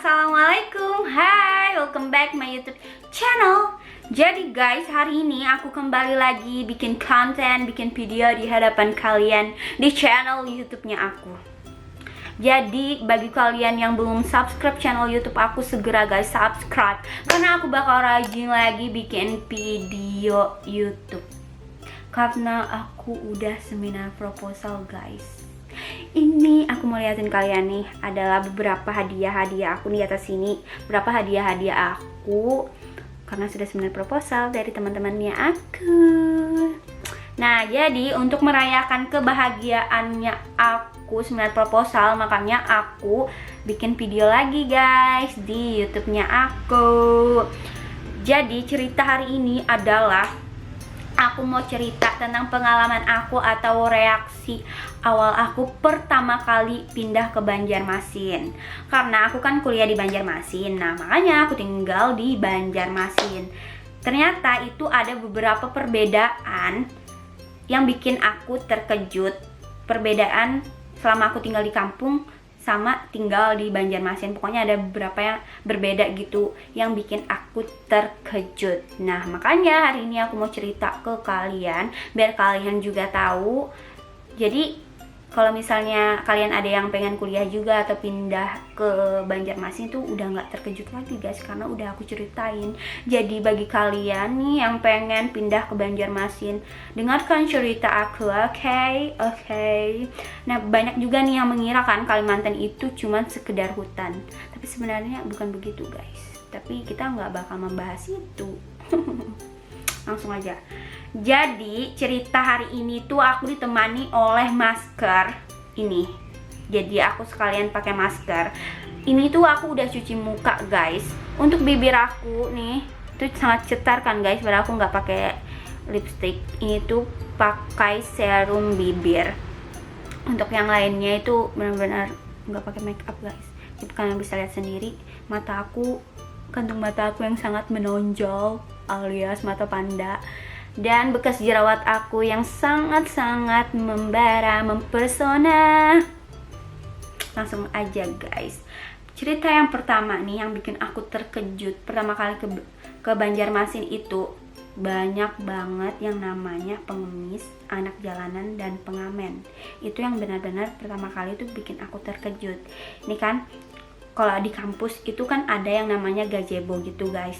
Assalamualaikum, hai, welcome back my YouTube channel. Jadi guys, hari ini aku kembali lagi bikin konten, bikin video di hadapan kalian di channel YouTube-nya aku. Jadi bagi kalian yang belum subscribe channel YouTube aku, segera guys subscribe, karena aku bakal rajin lagi bikin video YouTube. Karena aku udah seminar proposal guys. Ini aku mau liatin kalian nih, adalah beberapa hadiah-hadiah aku di atas sini. Berapa hadiah-hadiah aku karena sudah seminar proposal dari teman-temannya aku. Nah, jadi untuk merayakan kebahagiaannya aku seminar proposal, makanya aku bikin video lagi guys di YouTube-nya aku. Jadi cerita hari ini adalah aku mau cerita tentang pengalaman aku atau reaksi awal aku pertama kali pindah ke Banjarmasin. Karena aku kan kuliah di Banjarmasin, nah makanya aku tinggal di Banjarmasin. Ternyata itu ada beberapa perbedaan yang bikin aku terkejut. Perbedaan selama aku tinggal di kampung sama tinggal di Banjarmasin. Pokoknya ada beberapa yang berbeda gitu yang bikin aku terkejut. Nah makanya hari ini aku mau cerita ke kalian biar kalian juga tahu. Jadi kalau misalnya kalian ada yang pengen kuliah juga atau pindah ke Banjarmasin tuh udah nggak terkejut lagi guys, karena udah aku ceritain. Jadi bagi kalian nih yang pengen pindah ke Banjarmasin, dengarkan cerita aku, oke. Nah banyak juga nih yang mengira kan Kalimantan itu cuman sekedar hutan, tapi sebenarnya bukan begitu guys. Tapi kita nggak bakal membahas itu. Langsung aja. Jadi cerita hari ini tuh aku ditemani oleh masker ini. Jadi aku sekalian pakai masker. Ini tuh aku udah cuci muka guys. Untuk bibir aku nih itu sangat cetar kan guys, padahal aku nggak pakai lipstick. Ini tuh pakai serum bibir. Untuk yang lainnya itu benar-benar nggak pakai make up guys. Jadi kalian bisa lihat sendiri mata aku, kantung mata aku yang sangat menonjol alias mata panda, dan bekas jerawat aku yang sangat-sangat membara, mempesona. Langsung aja guys. Cerita yang pertama nih yang bikin aku terkejut pertama kali ke Banjarmasin itu, banyak banget yang namanya pengemis, anak jalanan, dan pengamen. Itu yang benar-benar pertama kali itu bikin aku terkejut. Ini kan kalau di kampus itu kan ada yang namanya gazebo gitu guys.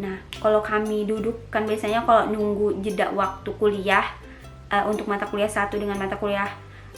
Nah, kalau kami duduk kan biasanya kalau nunggu jeda waktu kuliah, untuk mata kuliah satu dengan mata kuliah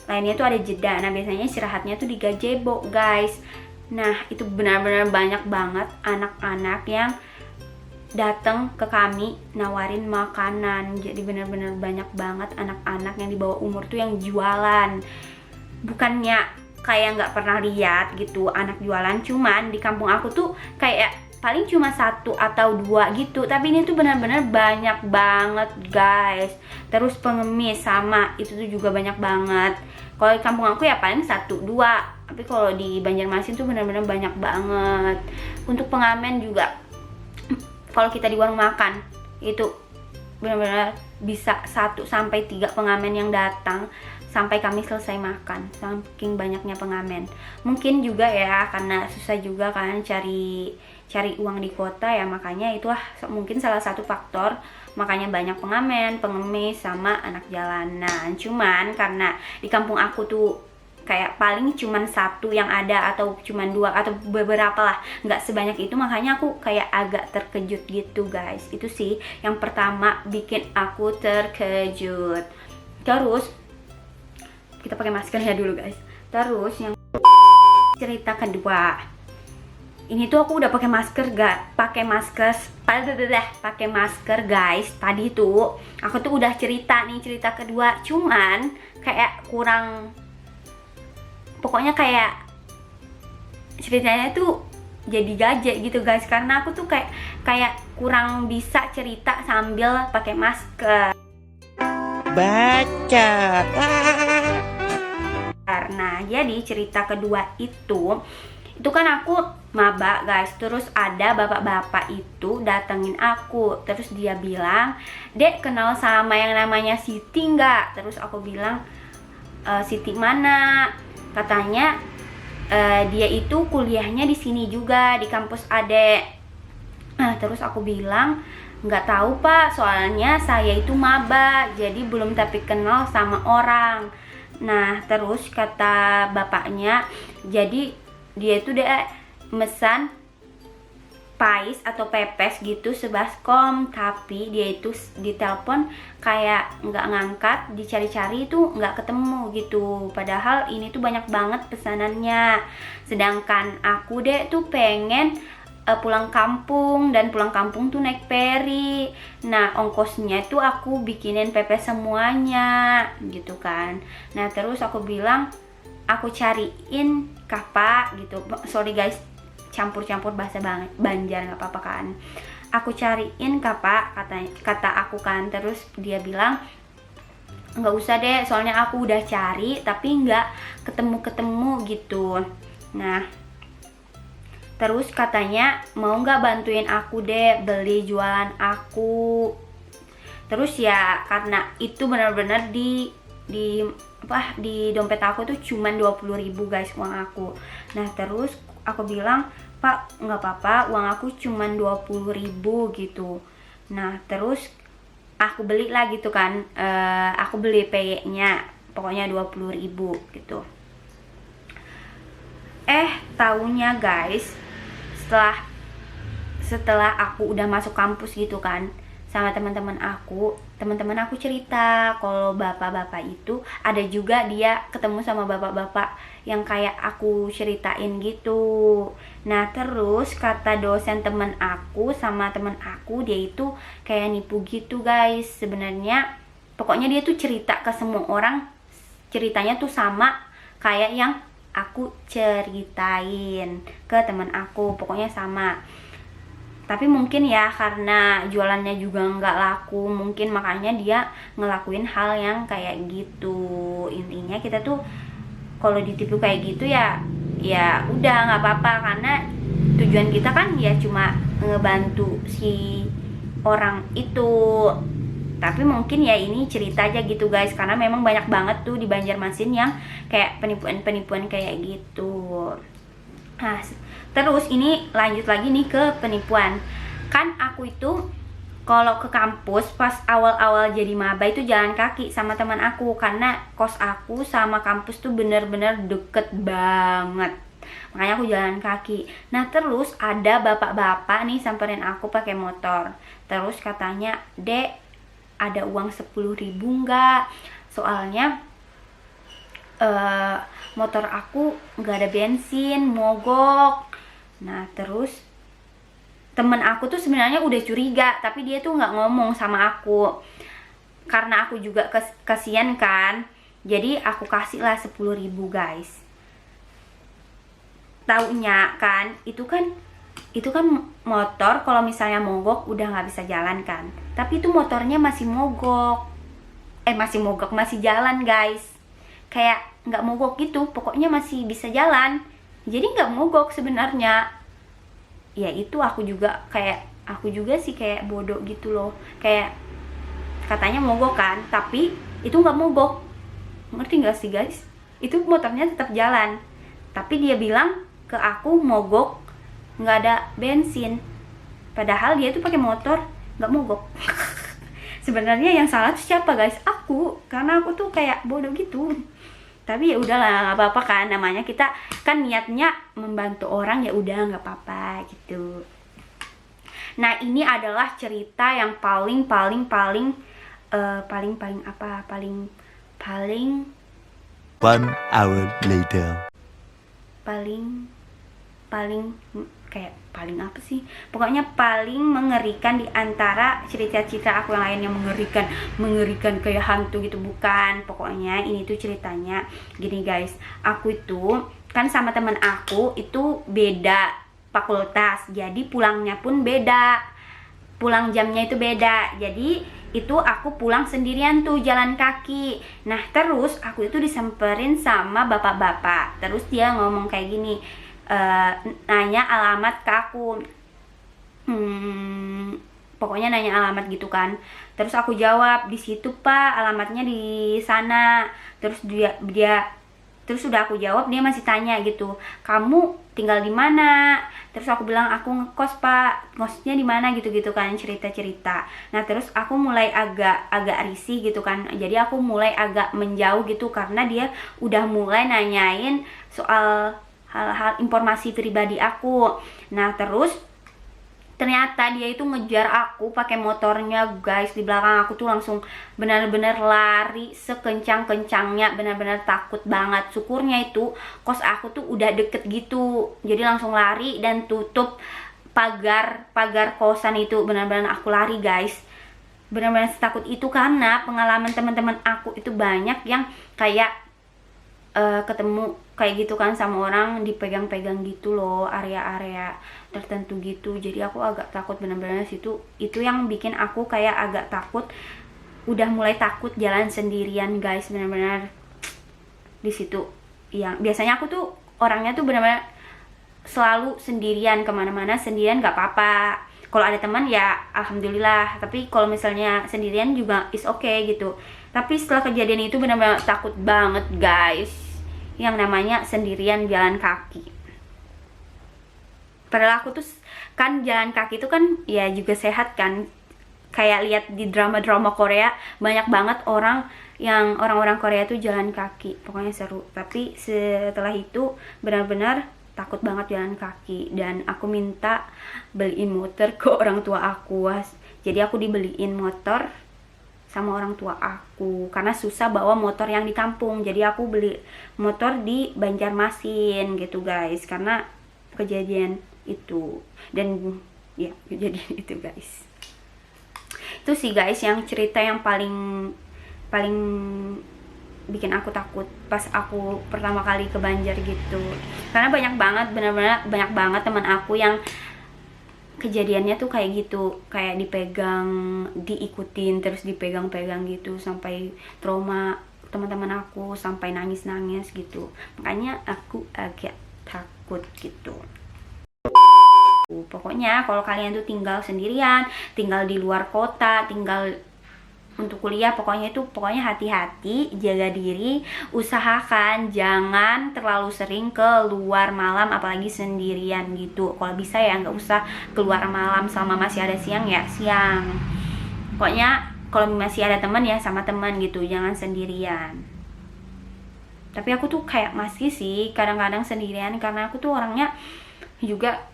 lainnya itu ada jeda. Nah, biasanya istirahatnya tuh di gazebo, guys. Nah, itu benar-benar banyak banget anak-anak yang datang ke kami nawarin makanan. Jadi benar-benar banyak banget anak-anak yang di bawah umur tuh yang jualan. Bukannya kayak nggak pernah lihat gitu anak jualan, cuman di kampung aku tuh kayak paling cuma satu atau dua gitu, tapi ini tuh benar-benar banyak banget guys. Terus pengemis sama itu tuh juga banyak banget. Kalau di kampung aku ya paling satu dua, tapi kalau di Banjarmasin tuh benar-benar banyak banget. Untuk pengamen juga, kalau kita di warung makan itu benar-benar bisa 1 sampai 3 pengamen yang datang sampai kami selesai makan, saking banyaknya pengamen. Mungkin juga ya karena susah juga kan cari uang di kota ya, makanya itulah mungkin salah satu faktor makanya banyak pengamen, pengemis, sama anak jalanan. Cuman karena di kampung aku tuh kayak paling cuman satu yang ada atau cuman 2 atau beberapa lah, nggak sebanyak itu, makanya aku kayak agak terkejut gitu guys. Itu sih yang pertama bikin aku terkejut. Terus kita pakai maskernya dulu guys. Terus yang cerita kedua, ini tuh aku udah pakai masker pakai masker guys. Tadi tuh aku tuh udah cerita nih cerita kedua, cuman kayak kurang, pokoknya kayak ceritanya tuh jadi gaje gitu guys, karena aku tuh kayak kurang bisa cerita sambil pakai masker. Baca. Nah, jadi cerita kedua itu kan aku maba guys. Terus ada bapak-bapak itu datengin aku. Terus dia bilang, "Dek, kenal sama yang namanya Siti nggak?" Terus aku bilang, "Siti mana?" Katanya dia itu kuliahnya di sini juga, di kampus Adek. Nah terus aku bilang, nggak tahu Pak, soalnya saya itu maba, jadi belum tapi kenal sama orang. Nah terus kata bapaknya, jadi dia itu deh mesan pais atau pepes gitu sebaskom, tapi dia itu ditelepon kayak nggak ngangkat, dicari-cari itu nggak ketemu gitu, padahal ini tuh banyak banget pesanannya. Sedangkan aku deh tuh pengen pulang kampung, dan pulang kampung tuh naik peri. Nah ongkosnya tuh aku bikinin pepes semuanya gitu kan. Nah terus aku bilang, aku cariin kah Pak gitu, sorry guys campur-campur bahasa Banjar, nggak apa-apa kan. Aku cariin kah Pak, kata aku kan. Terus dia bilang, nggak usah deh, soalnya aku udah cari tapi nggak ketemu gitu. Nah terus katanya mau nggak bantuin aku deh beli jualan aku. Terus ya karena itu benar-benar di dompet aku tuh cuman 20.000 guys uang aku. Nah terus aku bilang, Pak nggak apa-apa, uang aku cuman 20.000 gitu. Nah terus aku beli lah gitu kan, aku beli PY nya pokoknya 20.000 gitu. Taunya guys, setelah aku udah masuk kampus gitu kan, sama teman-teman aku cerita kalau bapak-bapak itu ada juga dia ketemu sama bapak-bapak yang kayak aku ceritain gitu. Nah terus kata dosen temen aku sama temen aku, dia itu kayak nipu gitu guys sebenarnya. Pokoknya dia tuh cerita ke semua orang, ceritanya tuh sama kayak yang aku ceritain ke temen aku, pokoknya sama. Tapi mungkin ya karena jualannya juga nggak laku, mungkin makanya dia ngelakuin hal yang kayak gitu. Intinya kita tuh kalau ditipu kayak gitu ya udah nggak apa-apa, karena tujuan kita kan ya cuma ngebantu si orang itu. Tapi mungkin ya ini cerita aja gitu guys, karena memang banyak banget tuh di Banjarmasin yang kayak penipuan-penipuan kayak gitu. Nah terus ini lanjut lagi nih ke penipuan. Kan aku itu kalau ke kampus pas awal-awal jadi maba itu jalan kaki sama teman aku, karena kos aku sama kampus tuh bener-bener deket banget, makanya aku jalan kaki. Nah terus ada bapak-bapak nih samperin aku pakai motor. Terus katanya, Dek ada uang 10.000 nggak? Soalnya motor aku nggak ada bensin, mogok. Nah terus temen aku tuh sebenarnya udah curiga, tapi dia tuh nggak ngomong sama aku karena aku juga kasihan kan. Jadi aku kasih lah 10.000 guys. Taunya kan itu kan motor kalau misalnya mogok udah nggak bisa jalan kan, tapi itu motornya masih mogok, masih jalan guys, kayak nggak mogok gitu, pokoknya masih bisa jalan, jadi nggak mogok sebenarnya. Ya itu aku juga sih kayak bodoh gitu loh, kayak katanya mogok kan, tapi itu nggak mogok, ngerti nggak sih guys? Itu motornya tetap jalan, tapi dia bilang ke aku mogok, nggak ada bensin, padahal dia tuh pakai motor nggak mogok. Sebenarnya yang salah tuh siapa guys? Aku, karena aku tuh kayak bodoh gitu. Tapi ya udahlah, nggak apa-apa kan, namanya kita kan niatnya membantu orang, ya udah nggak apa-apa gitu. Nah ini adalah cerita yang paling 1 hour later. Pokoknya paling mengerikan di antara cerita-cerita aku yang lain yang mengerikan kayak hantu gitu, bukan. Pokoknya ini tuh ceritanya gini guys, aku itu kan sama temen aku itu beda fakultas, jadi pulangnya pun beda, pulang jamnya itu beda. Jadi itu aku pulang sendirian tuh jalan kaki. Nah terus aku itu disamperin sama bapak-bapak, terus dia ngomong kayak gini, nanya alamat ke aku, pokoknya nanya alamat gitu kan. Terus aku jawab, di situ Pak, alamatnya di sana. Terus Terus udah aku jawab, dia masih tanya gitu, kamu tinggal di mana? Terus aku bilang aku ngekos Pak, ngekosnya di mana gitu-gitu kan, cerita-cerita. Nah terus aku mulai agak risih gitu kan, jadi aku mulai agak menjauh gitu karena dia udah mulai nanyain soal hal-hal informasi pribadi aku. Nah terus ternyata dia itu ngejar aku pakai motornya guys. Di belakang aku tuh langsung benar-benar lari sekencang-kencangnya, benar-benar takut banget. Syukurnya itu kos aku tuh udah deket gitu, jadi langsung lari dan tutup pagar kosan itu. Benar-benar aku lari guys, benar-benar setakut itu karena pengalaman teman-teman aku itu banyak yang kayak ketemu kayak gitu kan sama orang dipegang-pegang gitu loh, area-area tertentu gitu. Jadi aku agak takut bener-bener situ. Itu yang bikin aku kayak agak takut, udah mulai takut jalan sendirian guys, bener-bener di situ. Yang biasanya aku tuh orangnya tuh bener-bener selalu sendirian, kemana-mana sendirian gak apa-apa. Kalau ada teman ya alhamdulillah, tapi kalau misalnya sendirian juga is okay gitu. Tapi setelah kejadian itu benar-benar takut banget guys, yang namanya sendirian jalan kaki. Padahal aku tuh kan jalan kaki itu kan ya juga sehat kan. Kayak lihat di drama-drama Korea, banyak banget orang-orang Korea tuh jalan kaki. Pokoknya seru. Tapi setelah itu benar-benar takut banget jalan kaki, dan aku minta beliin motor ke orang tua aku. Jadi aku dibeliin motor sama orang tua aku karena susah bawa motor yang di kampung. Jadi aku beli motor di Banjarmasin gitu guys, karena kejadian itu. Dan ya kejadian itu guys. Itu sih guys yang cerita yang paling bikin aku takut pas aku pertama kali ke Banjar gitu. Karena banyak banget, benar-benar banyak banget teman aku yang kejadiannya tuh kayak gitu, kayak dipegang, diikutin, terus dipegang-pegang gitu sampai trauma. Teman-teman aku sampai nangis-nangis gitu. Makanya aku agak takut gitu. Pokoknya kalau kalian tuh tinggal sendirian, tinggal di luar kota, tinggal untuk kuliah, pokoknya hati-hati, jaga diri, usahakan jangan terlalu sering keluar malam, apalagi sendirian gitu. Kalau bisa ya nggak usah keluar malam, selama masih ada siang ya siang. Pokoknya kalau masih ada teman ya sama teman gitu, jangan sendirian. Tapi aku tuh kayak masih sih kadang-kadang sendirian karena aku tuh orangnya juga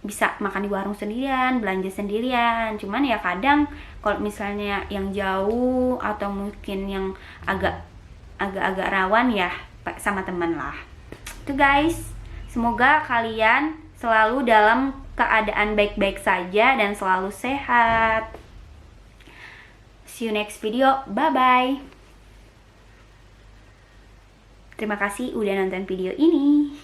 bisa makan di warung sendirian, belanja sendirian. Cuman ya kadang kalau misalnya yang jauh atau mungkin yang agak rawan ya sama teman lah. Itu guys, semoga kalian selalu dalam keadaan baik-baik saja dan selalu sehat. See you next video, bye bye. Terima kasih udah nonton video ini.